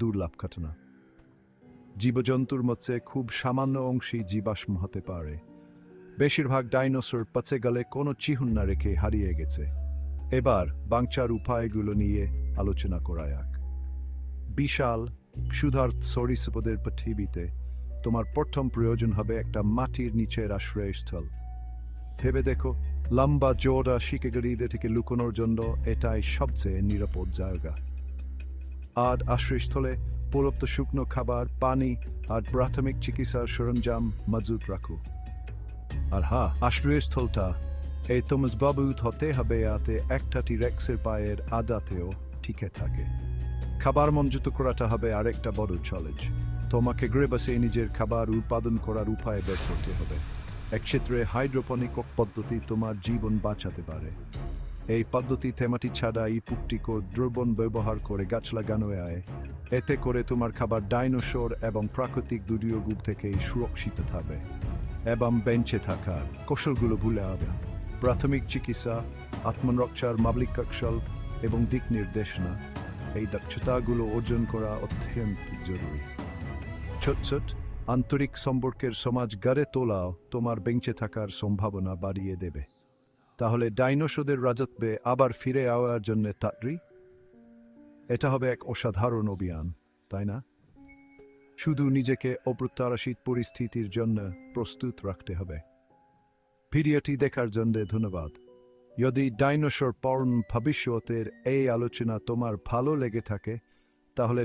দুর্লভ ঘটনা। জীবজন্তুর মধ্যে খুব সামান্য অংশই জীবাশ্ম হতে পারে। বেশিরভাগ ডাইনোসর পচে গেলে কোনো চিহ্ন না রেখে হারিয়ে গেছে। এবার বাঁচার উপায়গুলো নিয়ে আলোচনা করা যাক। বিশাল ক্ষুধার্ত সরীসৃপদের পৃথিবীতে তোমার প্রথম প্রয়োজন হবে একটা মাটির নিচের আশ্রয়স্থল। ভেবে দেখো, লম্বা জোড়া শিকারীদের থেকে লুকোনোর জন্য এটাই সবচেয়ে নিরাপদ জায়গা। আর আশ্রয়স্থলে পর্যাপ্ত শুকনো খাবার, পানি আর প্রাথমিক চিকিৎসার সরঞ্জাম মজুত রাখো। আর হ্যাঁ, আশ্রয়স্থলটা এই তোমার বাবুত হতে হবে যাতে একটা টিরেক্সের পায়ের আদাতেও টিকে থাকে। খাবার মঞ্জুত করাটা হবে আরেকটা বড় চ্যালেঞ্জ। তোমাকে গৃহবাসে নিজের খাবার উৎপাদন করার উপায় বের করতে হবে। একক্ষেত্রে হাইড্রোপনিক পদ্ধতি তোমার জীবন বাঁচাতে পারে। এই পদ্ধতিতে মাটি ছাড়া এই পুষ্টিকর দ্রবণ ব্যবহার করে গাছ লাগানো হয়। এতে করে তোমার খাবার ডাইনোসর এবং প্রাকৃতিক দুর্যোগ থেকে সুরক্ষিত থাকবে এবং বেঁচে থাকার কৌশলগুলো ভুলে হবে। প্রাথমিক চিকিৎসা, আত্মরক্ষার মৌলিক কৌশল এবং দিক নির্দেশনা, এই দক্ষতাগুলো অর্জন করা অত্যন্ত জরুরি। ছোট ছোট আন্তরিক সম্পর্কের সমাজ গড়ে তোলাও তোমার বেঁচে থাকার সম্ভাবনা বাড়িয়ে দেবে। তাহলে ডাইনোসরদের রাজত্বে আবার ফিরে যাওয়ার জন্য তাড়াতাড়ি। এটা হবে এক অসাধারণ অভিযান, তাই না? শুধু নিজেকে অপ্রত্যাশিত পরিস্থিতির জন্য প্রস্তুত রাখতে হবে। ভিডিওটি দেখার জন্য ধন্যবাদ। যদি ডাইনোসর পর্ন ভবিষ্যতের এই আলোচনা তোমার ভালো লেগে থাকে তাহলে